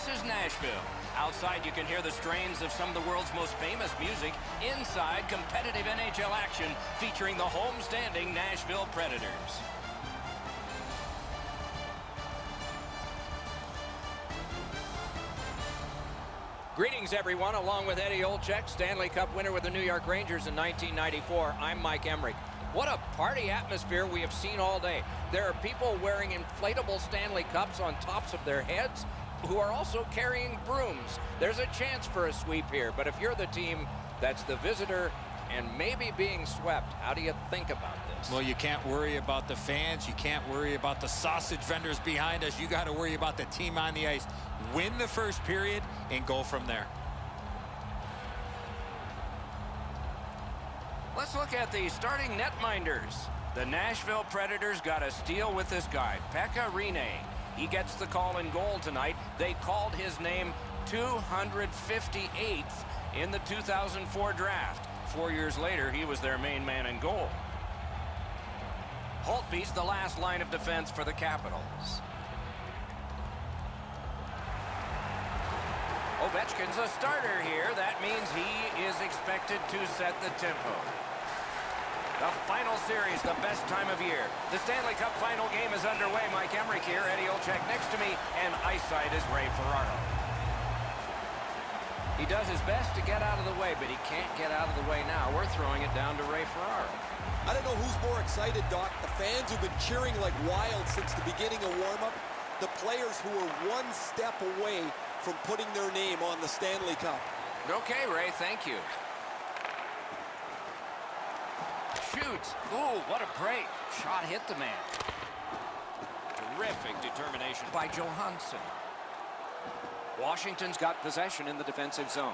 This is Nashville. Outside, you can hear the strains of some of the world's most famous music. Inside, competitive NHL action featuring the home-standing Nashville Predators. Greetings, everyone. Along with Eddie Olczyk, Stanley Cup winner with the New York Rangers in 1994, I'm Mike Emmerich. What a party atmosphere we have seen all day. There are people wearing inflatable Stanley Cups on tops of their heads who are also carrying brooms. There's a chance for a sweep here, but if you're the team that's the visitor and maybe being swept, how do you think about this? Well, you can't worry about the fans. You can't worry about the sausage vendors behind us. You got to worry about the team on the ice. Win the first period and go from there. Let's look at the starting netminders. The Nashville Predators got a steal with this guy, Pekka Rinne. He gets the call in goal tonight. They called his name 258th in the 2004 draft. 4 years later, he was their main man in goal. Holtby's the last line of defense for the Capitals. Ovechkin's a starter here. That means he is expected to set the tempo. The final series, the best time of year. The Stanley Cup final game is underway. Mike Emmerich here, Eddie Olczyk next to me, and ice side is Ray Ferraro. He does his best to get out of the way, but he can't get out of the way now. We're throwing it down to Ray Ferraro. I don't know who's more excited, Doc. The fans who've been cheering like wild since the beginning of warm-up. The players who are one step away from putting their name on the Stanley Cup. Okay, Ray, thank you. Shoots. Ooh, what a break. Shot hit the man. Terrific determination by Johansson. Washington's got possession in the defensive zone.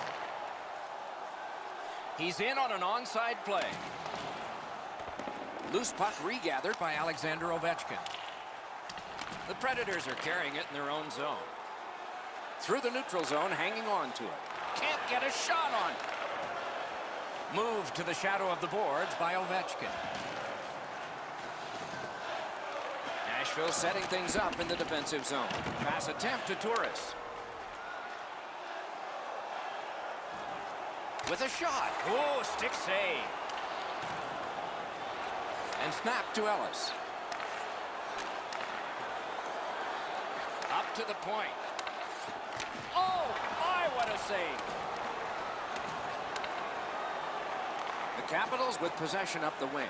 He's in on an onside play. Loose puck regathered by Alexander Ovechkin. The Predators are carrying it in their own zone. Through the neutral zone, hanging on to it. Can't get a shot on. Moved to the shadow of the boards by Ovechkin. Nashville setting things up in the defensive zone. Pass attempt to Turris. With a shot. Oh, stick save. And snap to Ellis. Up to the point. Oh, my, what a save. The Capitals with possession up the wing.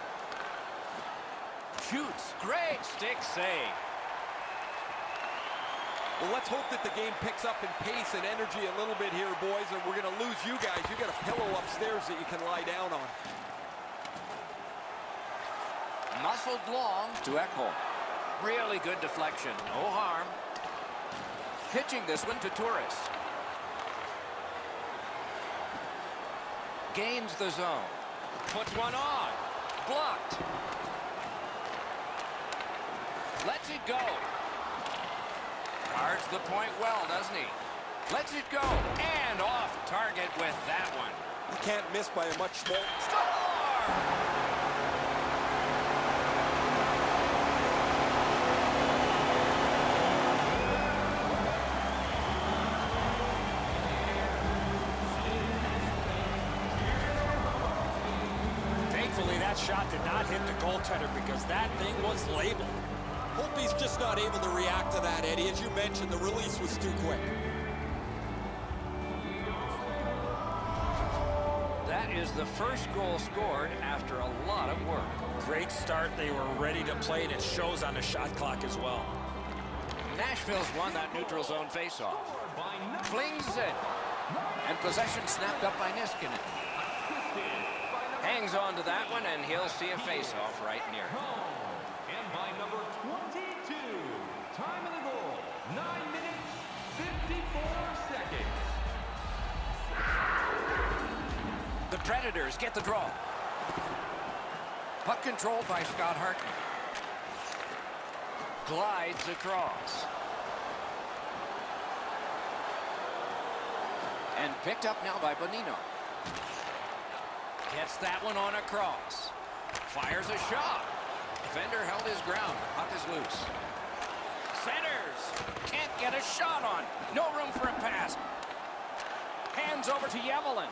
Shoots. Great stick save. Well, let's hope that the game picks up in pace and energy a little bit here, boys, and we're going to lose you guys. You got a pillow upstairs that you can lie down on. Muscled long to Ekholm. Really good deflection. No harm. Pitching this one to Turris. Gains the zone. Puts one on. Blocked. Lets it go. Guards the point well, doesn't he? Lets it go. And off target with that one. You can't miss by a much smaller. Score! That shot did not hit the goaltender because that thing was labeled. Hope he's just not able to react to that, Eddie. As you mentioned, the release was too quick. That is the first goal scored after a lot of work. Great start. They were ready to play, and it shows on the shot clock as well. Nashville's won that neutral zone faceoff. Flings it. And possession snapped up by Niskanen. Hangs on to that one, and he'll see a face-off right near him. And by number 22, time of the goal, 9 minutes, 54 seconds. The Predators get the draw. Puck controlled by Scott Hartman. Glides across. And picked up now by Bonino. Gets that one on across. Fires a shot. Defender held his ground. Puck is loose. Centers. Can't get a a shot on. No room for a pass. Hands over to Yemelin.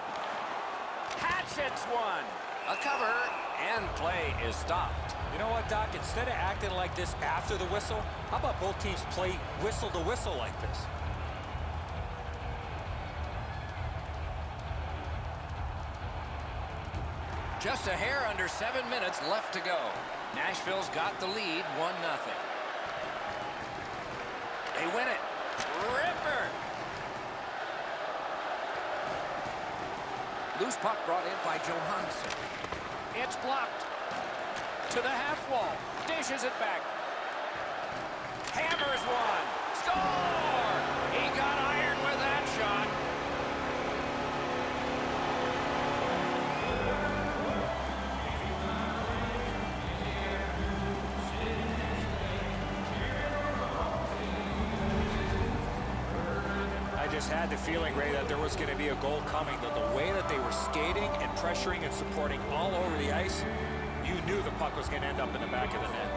Hatchets one. A cover, and play is stopped. You know what, Doc? Instead of acting like this after the whistle, how about both teams play whistle to whistle like this? Just a hair under 7 minutes left to go. Nashville's got the lead, 1-0. They win it. Ripper. Loose puck brought in by Johansson. It's blocked. To the half wall. Dishes it back. Hammers one. Score! He got iron with that shot. I just had the feeling, Ray, that there was going to be a goal coming. The way that they were skating and pressuring and supporting all over the ice, you knew the puck was going to end up in the back of the net.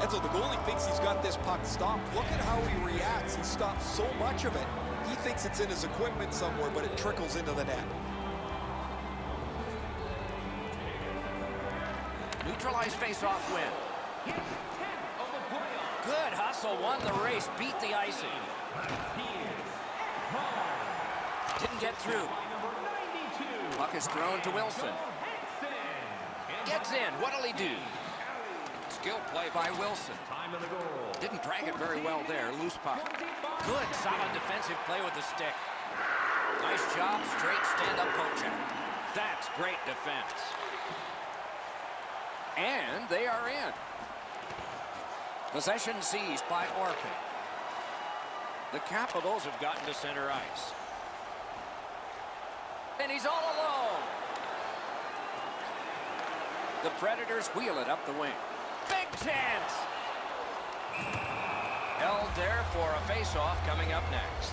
And so the goalie thinks he's got this puck stopped. Look at how he reacts. He stops so much of it. He thinks it's in his equipment somewhere, but it trickles into the net. Neutralized face-off win. Good hustle, won the race, beat the icing. Didn't get through. Puck is thrown to Wilson. Gets in. What'll he do? Skill play by Wilson. Didn't drag it very well there. Loose puck. Good, solid defensive play with the stick. Nice job, straight stand-up poke check. That's great defense. And they are in. Possession seized by Orpik. The Capitals have gotten to center ice. And he's all alone. The Predators wheel it up the wing. Big chance! Held there for a face-off coming up next.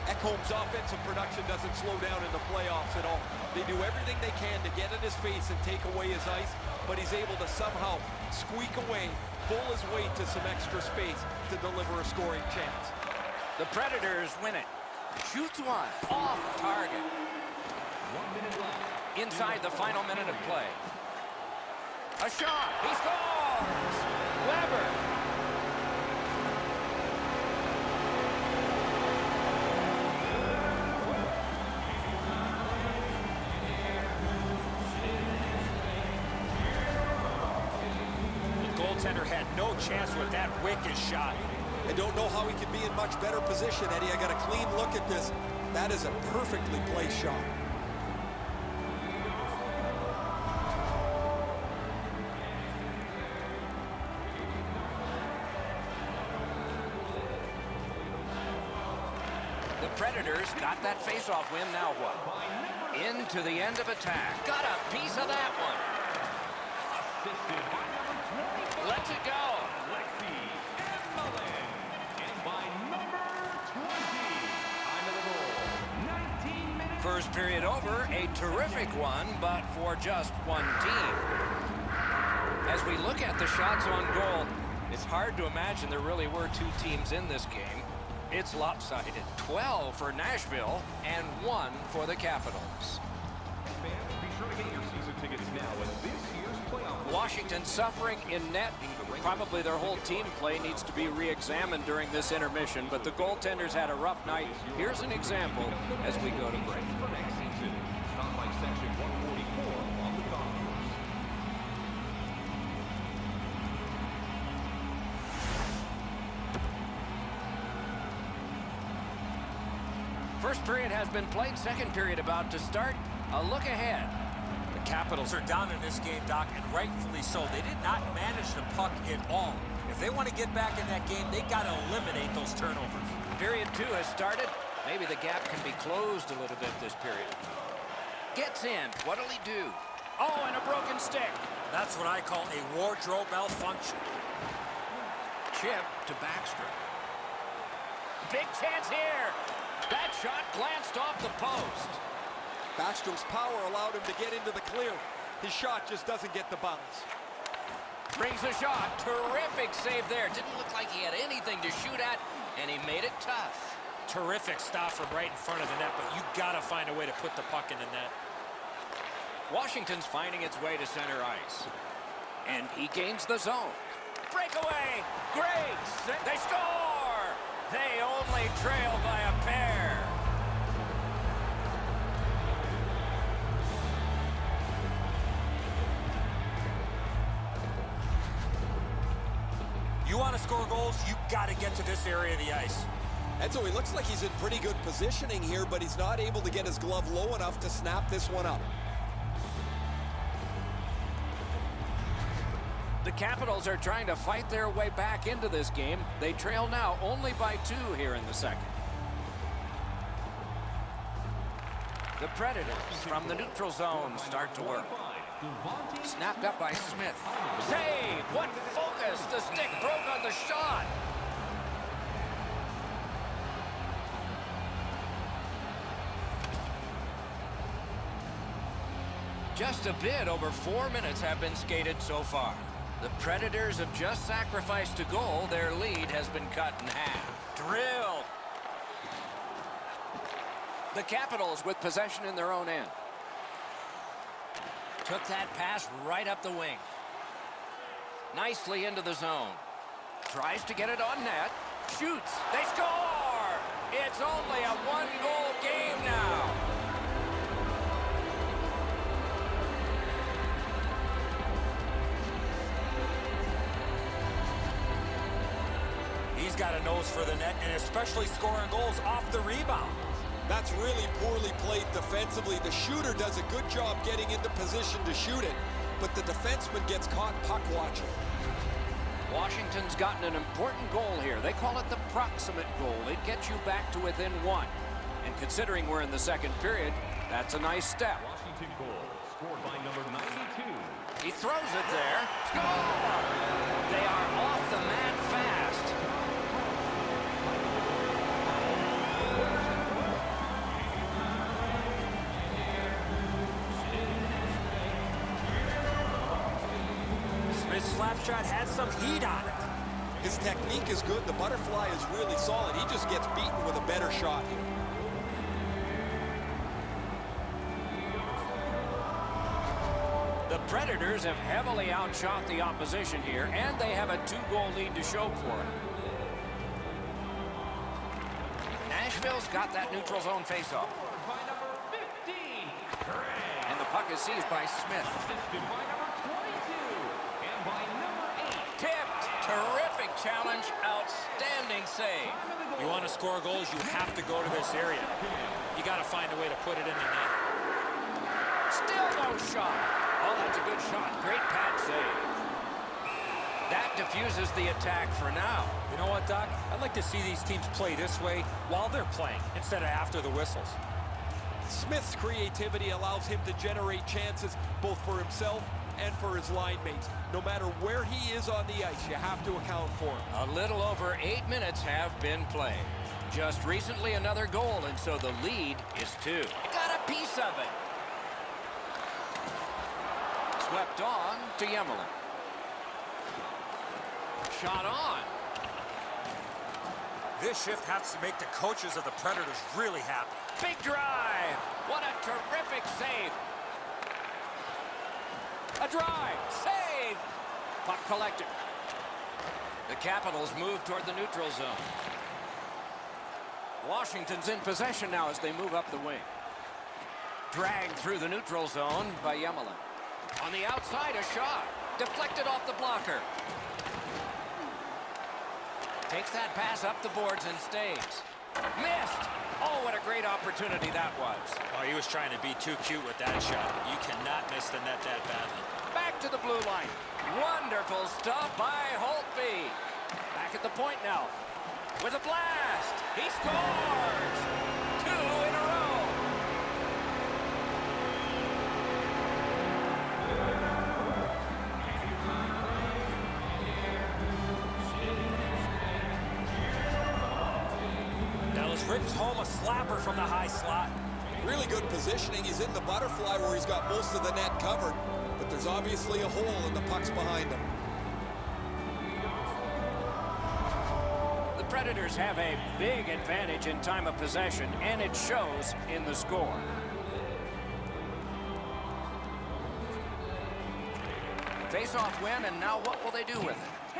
Ekholm's offensive production doesn't slow down in the playoffs at all. They do everything they can to get in his face and take away his ice, but he's able to somehow squeak away, pull his way to some extra space to deliver a scoring chance. The Predators win it. Shoots one. Off target. 1 minute left. Inside the final minute of play. A shot. He scores! Weber. The goaltender had no chance with that wicked shot. I don't know how he could be in much better position, Eddie. I got a clean look at this. That is a perfectly placed shot. The Predators got that face-off win. Now what? Into the end of attack. Got a piece of that one. Assisted by number 20. Lets it go. And by number 20. Time of the goal. 19 minutes. First period over. A terrific one, but for just one team. As we look at the shots on goal, it's hard to imagine there really were two teams in this game. It's lopsided. 12 for Nashville and 1 for the Capitals. Fans, be sure to get your season tickets now as this year's playoff. Washington suffering in net. Probably their whole team play needs to be re-examined during this intermission, but the goaltenders had a rough night. Here's an example as we go to break. For next season, stop by section 144 on the golf course. First period has been played. Second period about to start. A look ahead. The Capitals are down in this game, Doc, and rightfully so. They did not manage the puck at all. If they want to get back in that game, they got to eliminate those turnovers. Period 2 has started. Maybe the gap can be closed a little bit this period. Gets in. What'll he do? Oh, and a broken stick. That's what I call a wardrobe malfunction. Chip to Backstrom. Big chance here. That shot glanced off the post. Backstrom's power allowed him to get into the clear. His shot just doesn't get the bounce. Brings a shot. Terrific save there. Didn't look like he had anything to shoot at. And he made it tough. Terrific stop from right in front of the net, but you got to find a way to put the puck in the net. Washington's finding its way to center ice. And he gains the zone. Breakaway! Great! They score! They only trail by a pair. You want to score goals, you got to get to this area of the ice. And so he looks like he's in pretty good positioning here, but he's not able to get his glove low enough to snap this one up. The Capitals are trying to fight their way back into this game. They trail now only by 2 here in the second. The Predators from the neutral zone start to work. Snapped up by Smith. Save! What focus! The stick broke on the shot. Just a bit over 4 minutes have been skated so far. The Predators have just sacrificed a goal. Their lead has been cut in half. Drill! The Capitals with possession in their own end. Took that pass right up the wing. Nicely into the zone. Tries to get it on net. Shoots. They score! It's only a 1-goal game now. He's got a nose for the net, and especially scoring goals off the rebound. That's really poorly played defensively. The shooter does a good job getting into position to shoot it, but the defenseman gets caught puck watching. Washington's gotten an important goal here. They call it the proximate goal. It gets you back to within 1. And considering we're in the second period, that's a nice step. Washington goal, scored by number 92. He throws it there. Score! They are off the mat fast. Smith's slap shot had some heat on it. His technique is good. The butterfly is really solid. He just gets beaten with a better shot here. The Predators have heavily outshot the opposition here, and they have a 2-goal lead to show for it. Nashville's got that neutral zone faceoff. By number 15, And the puck is seized by Smith. assisted by number 22, and by number 8. Tipped. Terrific challenge. Outstanding save. You want to score goals, you have to go to this area. You got to find a way to put it in the net. Still no shot. Oh, that's a good shot. Great pad save. That diffuses the attack for now. You know what, Doc? I'd like to see these teams play this way while they're playing instead of after the whistles. Smith's creativity allows him to generate chances both for himself and for his line mates. No matter where he is on the ice, you have to account for him. A little over 8 minutes have been played. Just recently another goal, and so the lead is 2. Got a piece of it. Swept on to Yemelin. Shot on. This shift has to make the coaches of the Predators really happy. Big drive. What a terrific save. A drive. Save. Puck collected. The Capitals move toward the neutral zone. Washington's in possession now as they move up the wing. Dragged through the neutral zone by Yemelin. On the outside, a shot. Deflected off the blocker. Takes that pass up the boards and stays. Missed. Oh, what a great opportunity that was. Oh, he was trying to be too cute with that shot. You cannot miss the net that badly. Back to the blue line. Wonderful stuff by Holtby. Back at the point now. With a blast. He scores. 2 in a row. Rips home a slapper from the high slot. Really good positioning. He's in the butterfly where he's got most of the net covered, but there's obviously a hole and the puck's behind him. The Predators have a big advantage in time of possession, and it shows in the score. Face-off win, and now what will they do with it?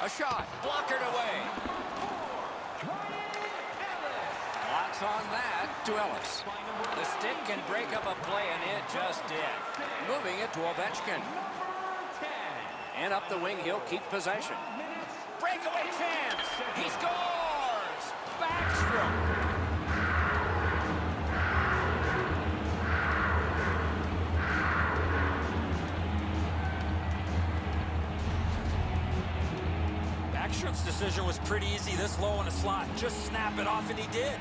A shot, blockered away. Blocks on that to Ellis. The stick can break up a play, and it just did. Moving it to Ovechkin. And up the wing, he'll keep possession. Breakaway chance! He scores! Backstrom! Backstrom's decision was pretty easy this low in a slot. Just snap it off, and he did.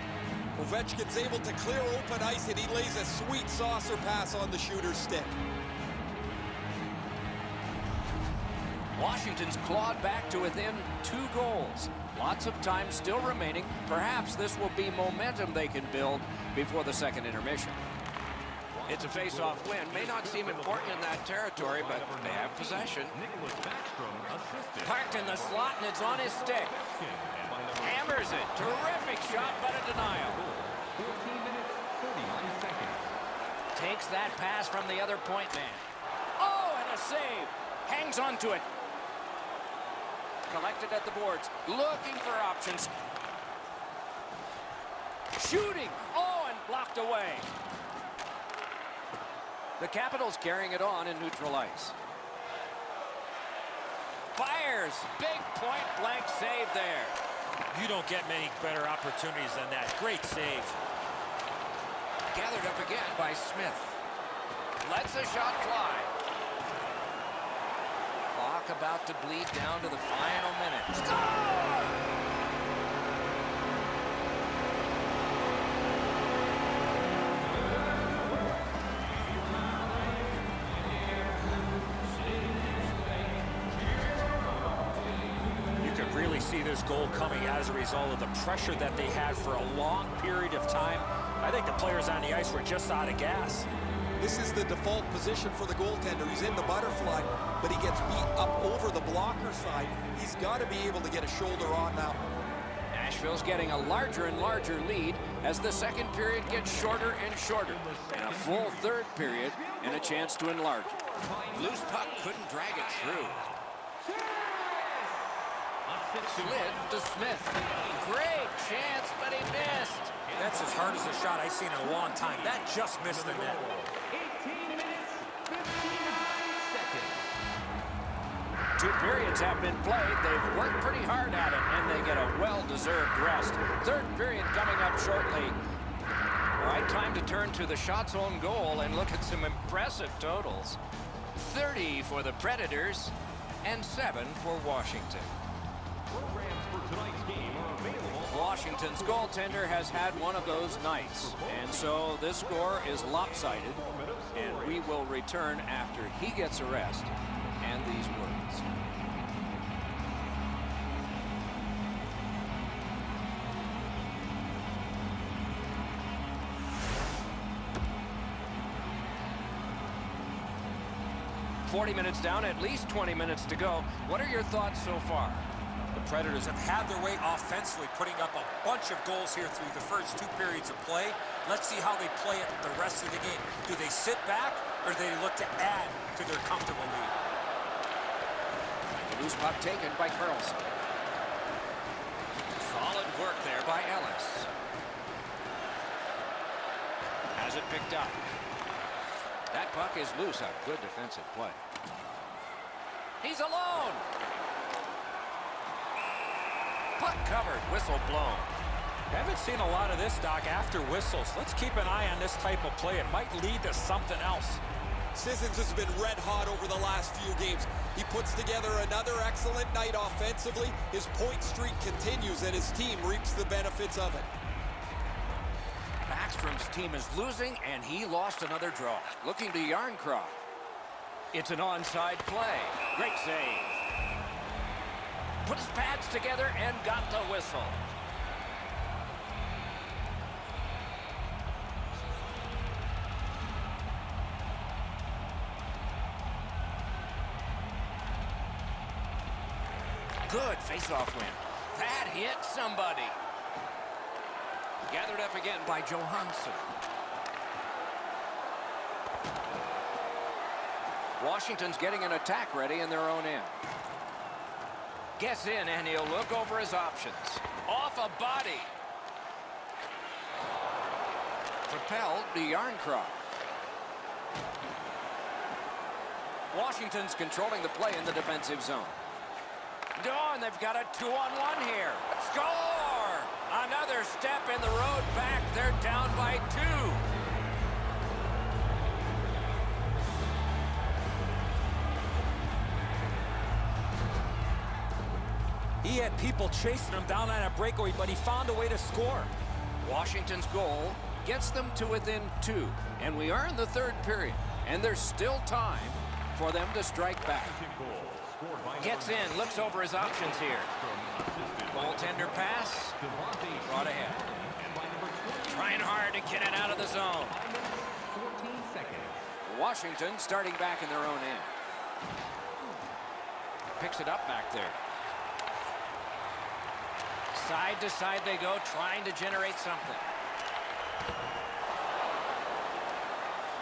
Ovechkin's able to clear open ice, and he lays a sweet saucer pass on the shooter's stick. Washington's clawed back to within 2 goals. Lots of time still remaining. Perhaps this will be momentum they can build before the second intermission. It's a face-off win. May not seem important in that territory, but they have possession. Parked in the slot, and it's on his stick. Hammers it. Terrific shot, but a denial. 14 minutes, 39 seconds. Takes that pass from the other point man. Oh, and a save. Hangs on to it. Collected at the boards. Looking for options. Shooting. Oh, and blocked away. The Capitals carrying it on in neutral ice. Fires. Big point-blank save there. You don't get many better opportunities than that. Great save. Gathered up again by Smith. Lets the shot fly. Clock about to bleed down to the final minute. Score! Really see this goal coming as a result of the pressure that they had for a long period of time. I think the players on the ice were just out of gas. This is the default position for the goaltender. He's in the butterfly, but he gets beat up over the blocker side. He's got to be able to get a shoulder on now. Nashville's getting a larger and larger lead as the second period gets shorter and shorter. And a full third period and a chance to enlarge it. Loose puck couldn't drag it through. Slid to Smith. Great chance, but he missed. That's as hard as a shot I've seen in a long time. That just missed the net. 18 minutes, 59 seconds. 2 periods have been played. They've worked pretty hard at it, and they get a well-deserved rest. Third period coming up shortly. All right, time to turn to the shots on goal and look at some impressive totals. 30 for the Predators and 7 for Washington. Programs for tonight's game are available. Washington's goaltender has had one of those nights, and so this score is lopsided, and we will return after he gets a rest and these words. "40 minutes down, at least 20 minutes to go. What are your thoughts so far?" The Predators have had their way offensively, putting up a bunch of goals here through the first 2 periods of play. Let's see how they play it the rest of the game. Do they sit back, or do they look to add to their comfortable lead? The loose puck taken by Carlson. Solid work there by Ellis. Has it picked up. That puck is loose. A good defensive play. He's alone. Puck covered, whistle blown. Haven't seen a lot of this, Doc, after whistles. Let's keep an eye on this type of play. It might lead to something else. Sissons has been red hot over the last few games. He puts together another excellent night offensively. His point streak continues, and his team reaps the benefits of it. Backstrom's team is losing, and he lost another draw. Looking to Yarncroft. It's an onside play. Great save. Put his pads together and got the whistle. Good face-off win. That hit somebody. Gathered up again by Johansson. Washington's getting an attack ready in their own end. Gets in, and he'll look over his options. Off a body. Propelled to Yarncroft. Washington's controlling the play in the defensive zone. And they've got a 2-on-1 here. Score! Another step in the road back. They're down by 2. He had people chasing him down on a breakaway, but he found a way to score. Washington's goal gets them to within 2. And we are in the 3rd period. And there's still time for them to strike back. Gets in, looks over his options here. Goaltender pass. Brought ahead. Trying hard to get it out of the zone. Washington starting back in their own end. Picks it up back there. Side to side they go, trying to generate something.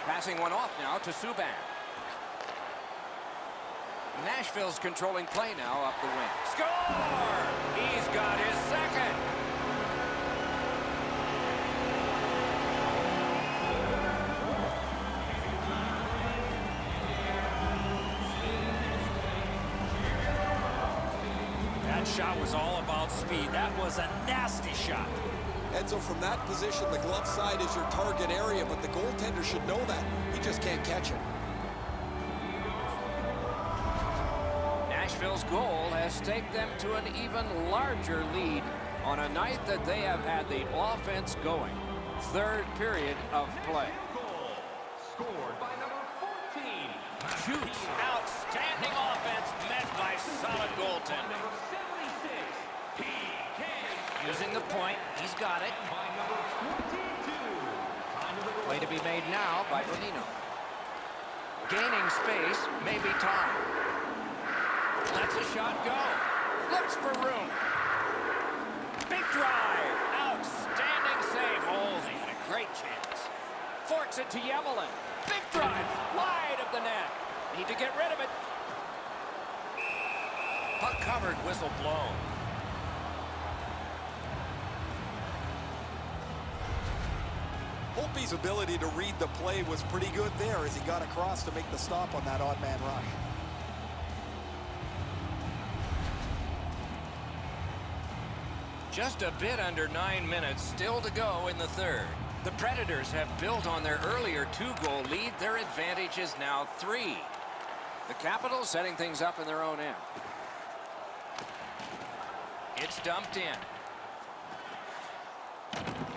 Passing one off now to Subban. Nashville's controlling play now up the wing. Score! He's got his second. That shot was all about speed. That was a nasty shot. And so from that position, the glove side is your target area, but the goaltender should know that. He just can't catch it. Nashville's goal has taken them to an even larger lead on a night that they have had the offense going. 3rd period of play. Scored by number 14. Shoots. Outstanding offense met by solid goaltending. Number 76. PK. Using the point. He's got it. By number 22. Play to be made now by Bonino. Gaining space, maybe time. Lets a shot go. Looks for room. Big drive. Outstanding save. Oh, they had a great chance. Forks it to Yemelin. Big drive. Wide of the net. Need to get rid of it. Puck covered. Whistle blown. Holtby's ability to read the play was pretty good there as he got across to make the stop on that odd man rush. Just a bit under 9 minutes still to go in the 3rd. The Predators have built on their earlier 2-goal lead. Their advantage is now 3. The Capitals setting things up in their own end. It's dumped in.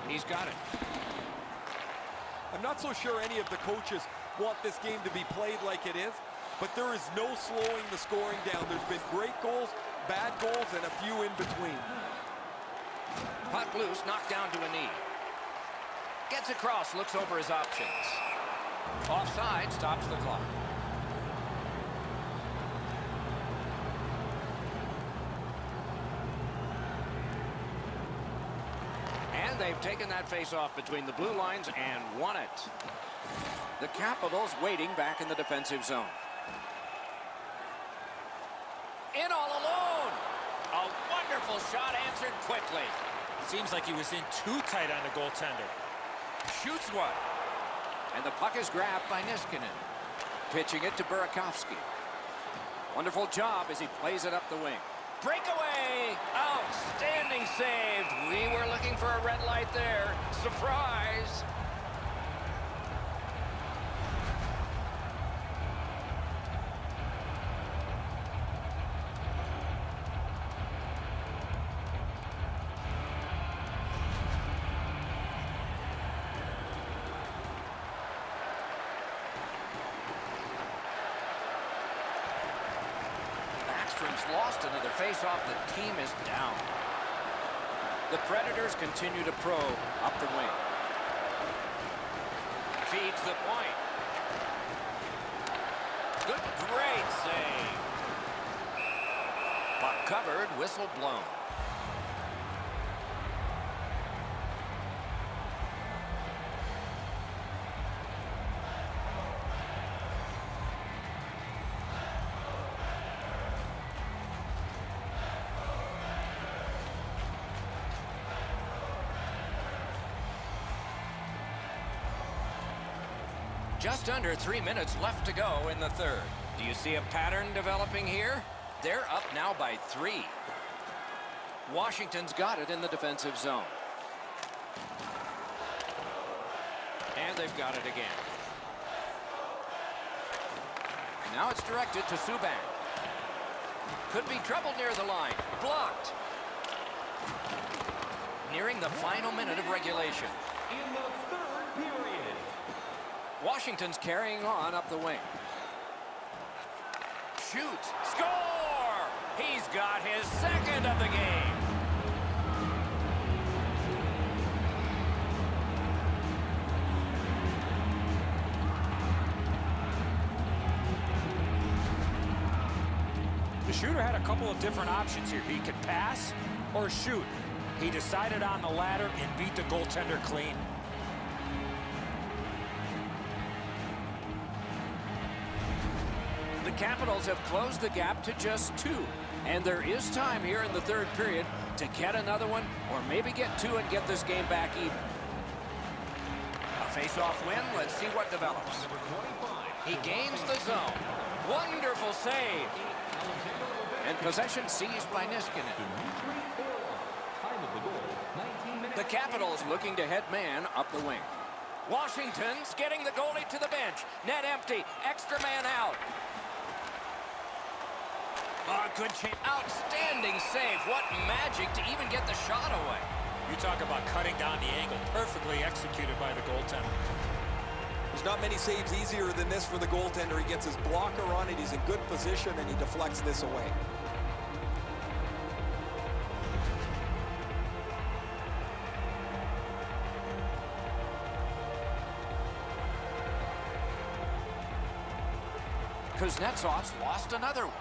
He's got it. I'm not so sure any of the coaches want this game to be played like it is, but there is no slowing the scoring down. There's been great goals, bad goals, and a few in between. Puck loose, knocked down to a knee. Gets across, looks over his options. Offside, stops the clock. And they've taken that face-off between the blue lines and won it. The Capitals waiting back in the defensive zone. In all alone. A wonderful shot answered quickly. Seems like he was in too tight on the goaltender. Shoots one. And the puck is grabbed by Niskanen. Pitching it to Burakovsky. Wonderful job as he plays it up the wing. Breakaway! Outstanding save. We were looking for a red light there. Surprise! Lost another face-off. The team is down. The Predators continue to probe up the wing. Feeds the point. Good, great save. Puck covered, whistle blown. Just under 3 minutes left to go in the third. Do you see a pattern developing here? They're up now by 3. Washington's got it in the defensive zone. And they've got it again. Now it's directed to Subban. Could be trouble near the line. Blocked. Nearing the final minute of regulation. In the third period. Washington's carrying on up the wing. Shoots. Score! He's got his second of the game. The shooter had a couple of different options here. He could pass or shoot. He decided on the latter and beat the goaltender clean. The Capitals have closed the gap to just 2. And there is time here in the third period to get another one or maybe get 2 and get this game back even. A face-off win. Let's see what develops. He gains the zone. Wonderful save. And possession seized by Niskanen. The Capitals looking to head man up the wing. Washington's getting the goalie to the bench. Net empty. Extra man out. Oh, good chance. Outstanding save. What magic to even get the shot away. You talk about cutting down the angle. Perfectly executed by the goaltender. There's not many saves easier than this for the goaltender. He gets his blocker on it. He's in good position, and he deflects this away. Kuznetsov's lost another one.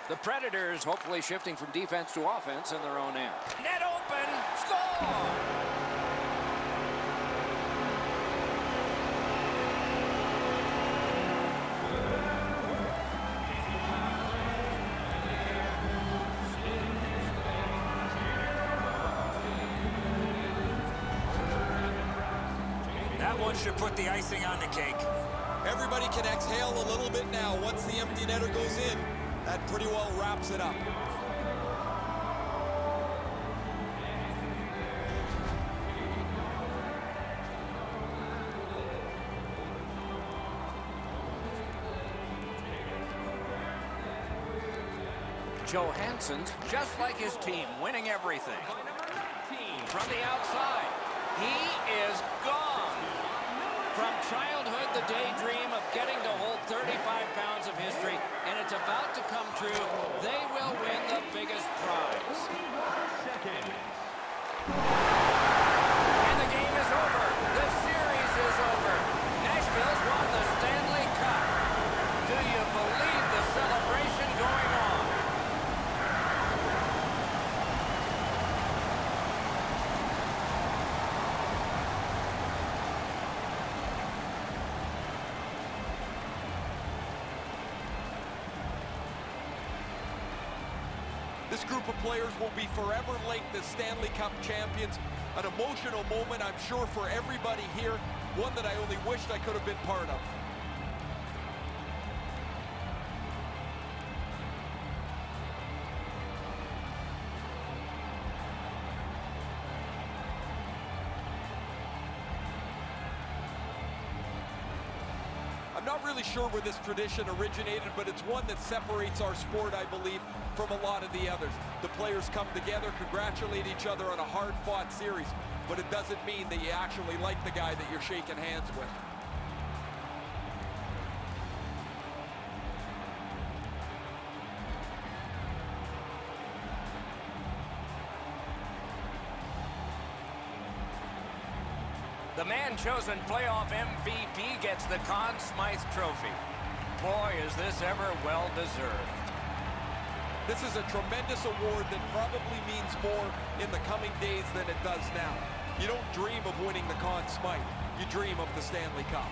The Predators hopefully shifting from defense to offense in their own end. Net open. Score! That one should put the icing on the cake. Everybody can exhale a little bit now once the empty netter goes in. That pretty well wraps it up. Johansson's just like his team, winning everything. From the outside, he is gone. From childhood, the daydream of getting to hold 35 pounds of history, and it's about to come true. They will win the biggest prize. And the game is over. The series is over. Nashville's won the Stanley Cup. Do you believe the celebration going on? This group of players will be forever linked as Stanley Cup champions. An emotional moment, I'm sure, for everybody here. One that I only wished I could have been part of. I'm not really sure where this tradition originated, but it's one that separates our sport, I believe, from a lot of the others. The players come together, congratulate each other on a hard-fought series, but it doesn't mean that you actually like the guy that you're shaking hands with. The man-chosen playoff MVP gets the Conn Smythe Trophy. Boy, is this ever well-deserved. This is a tremendous award that probably means more in the coming days than it does now. You don't dream of winning the Conn Smythe. You dream of the Stanley Cup.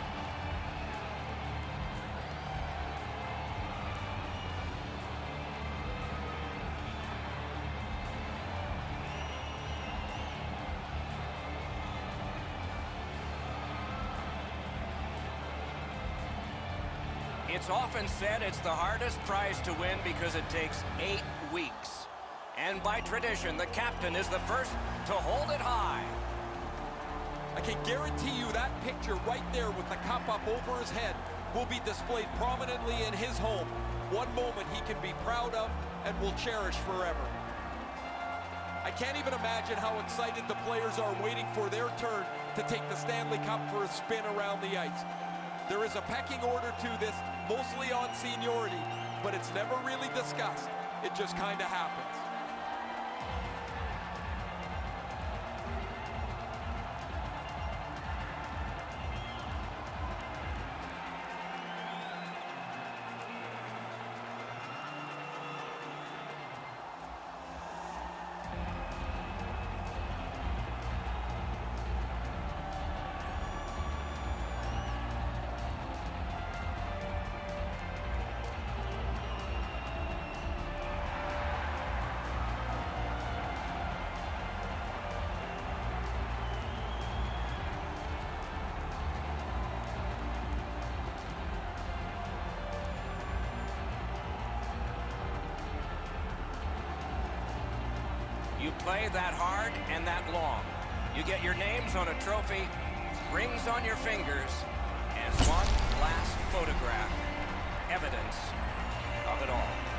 It's often said it's the hardest prize to win because it takes 8 weeks. And by tradition, the captain is the first to hold it high. I can guarantee you that picture right there with the cup up over his head will be displayed prominently in his home. One moment he can be proud of and will cherish forever. I can't even imagine how excited the players are waiting for their turn to take the Stanley Cup for a spin around the ice. There is a pecking order to this, mostly on seniority, but it's never really discussed. It just kind of happens. You play that hard and that long. You get your names on a trophy, rings on your fingers, and one last photograph, evidence of it all.